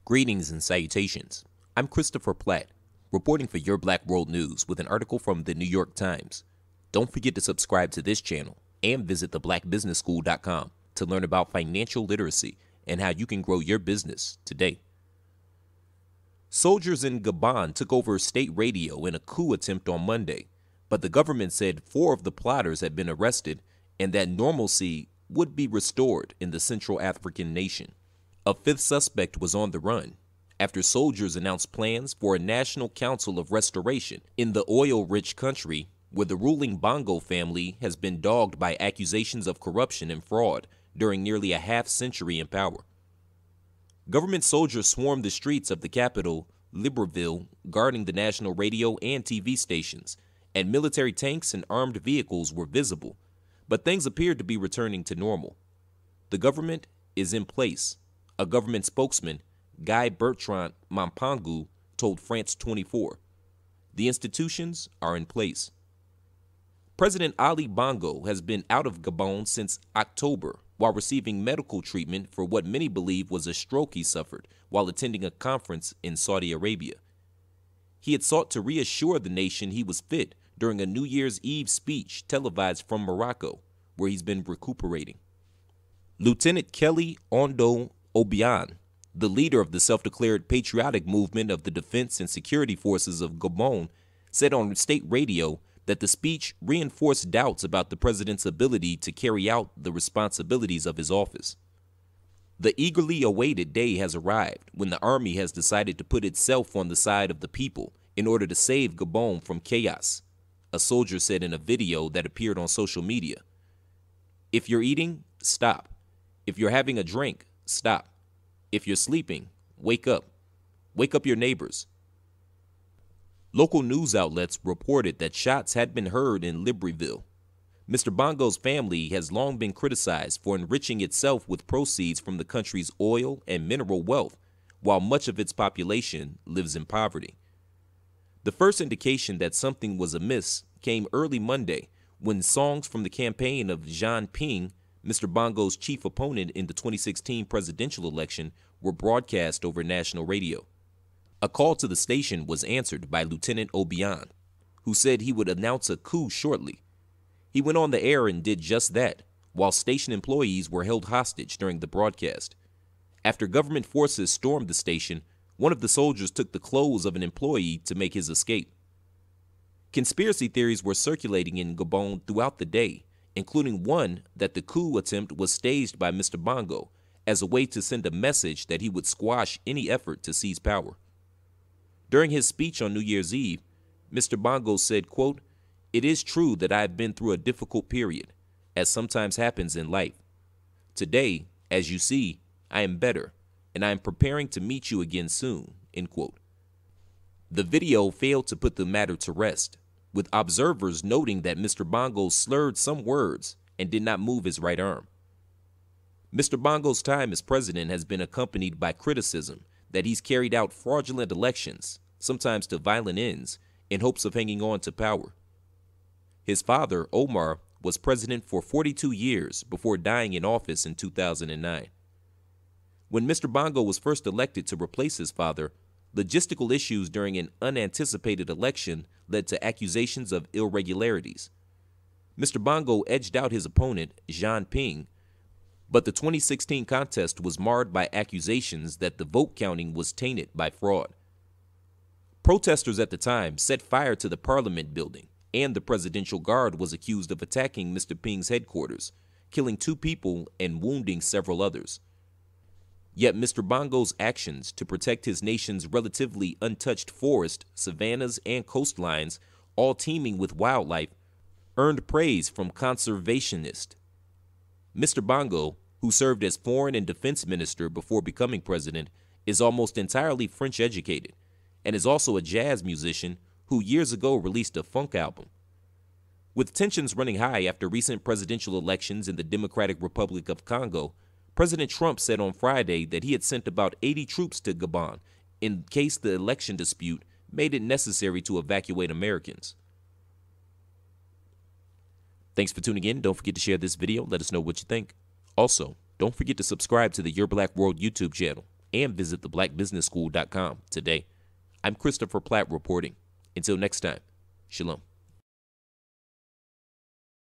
Greetings and salutations. I'm Christopher Platt, reporting for Your Black World News with an article from the New York Times. Don't forget to subscribe to this channel and visit theblackbusinessschool.com to learn about financial literacy and how you can grow your business today. Soldiers in Gabon took over state radio in a coup attempt on Monday, but the government said 4 of the plotters had been arrested and that normalcy would be restored in the Central African nation. A 5th suspect was on the run after soldiers announced plans for a national council of restoration in the oil-rich country where the ruling Bongo family has been dogged by accusations of corruption and fraud during nearly a half-century in power. Government soldiers swarmed the streets of the capital, Libreville, guarding the national radio and TV stations, and military tanks and armed vehicles were visible, but things appeared to be returning to normal. The government is in place. A government spokesman, Guy Bertrand Mampangu, told France 24. The institutions are in place. President Ali Bongo has been out of Gabon since October while receiving medical treatment for what many believe was a stroke he suffered while attending a conference in Saudi Arabia. He had sought to reassure the nation he was fit during a New Year's Eve speech televised from Morocco, where he's been recuperating. Lieutenant Kelly Ondo Obiang, the leader of the self-declared patriotic movement of the Defense and Security Forces of Gabon, said on state radio that the speech reinforced doubts about the president's ability to carry out the responsibilities of his office. The eagerly awaited day has arrived when the army has decided to put itself on the side of the people in order to save Gabon from chaos, a soldier said in a video that appeared on social media. If you're eating, stop. If you're having a drink, stop. If you're sleeping, wake up. Wake up your neighbors. Local news outlets reported that shots had been heard in Libreville. Mr. Bongo's family has long been criticized for enriching itself with proceeds from the country's oil and mineral wealth, while much of its population lives in poverty. The first indication that something was amiss came early Monday when songs from the campaign of Jean Ping, Mr. Bongo's chief opponent in the 2016 presidential election, were broadcast over national radio. A call to the station was answered by Lieutenant Obiang, who said he would announce a coup shortly. He went on the air and did just that, while station employees were held hostage during the broadcast. After government forces stormed the station, one of the soldiers took the clothes of an employee to make his escape. Conspiracy theories were circulating in Gabon throughout the day, including one that the coup attempt was staged by Mr. Bongo as a way to send a message that he would squash any effort to seize power. During his speech on New Year's Eve, Mr. Bongo said, quote, "It is true that I have been through a difficult period, as sometimes happens in life. Today, as you see, I am better, and I am preparing to meet you again soon," end quote. The video failed to put the matter to rest, with observers noting that Mr. Bongo slurred some words and did not move his right arm. Mr. Bongo's time as president has been accompanied by criticism that he's carried out fraudulent elections, sometimes to violent ends, in hopes of hanging on to power. His father, Omar, was president for 42 years before dying in office in 2009. When Mr. Bongo was first elected to replace his father, logistical issues during an unanticipated election led to accusations of irregularities. Mr. Bongo edged out his opponent, Jean Ping, but the 2016 contest was marred by accusations that the vote counting was tainted by fraud. Protesters at the time set fire to the Parliament building, and the Presidential Guard was accused of attacking Mr. Ping's headquarters, killing 2 people and wounding several others. Yet Mr. Bongo's actions to protect his nation's relatively untouched forest, savannas, and coastlines, all teeming with wildlife, earned praise from conservationists. Mr. Bongo, who served as foreign and defense minister before becoming president, is almost entirely French educated, and is also a jazz musician who years ago released a funk album. With tensions running high after recent presidential elections in the Democratic Republic of Congo, President Trump said on Friday that he had sent about 80 troops to Gabon in case the election dispute made it necessary to evacuate Americans. Thanks for tuning in. Don't forget to share this video. Let us know what you think. Also, don't forget to subscribe to the Your Black World YouTube channel. and visit theblackbusinessschool.com today. I'm Christopher Platt reporting. Until next time, shalom.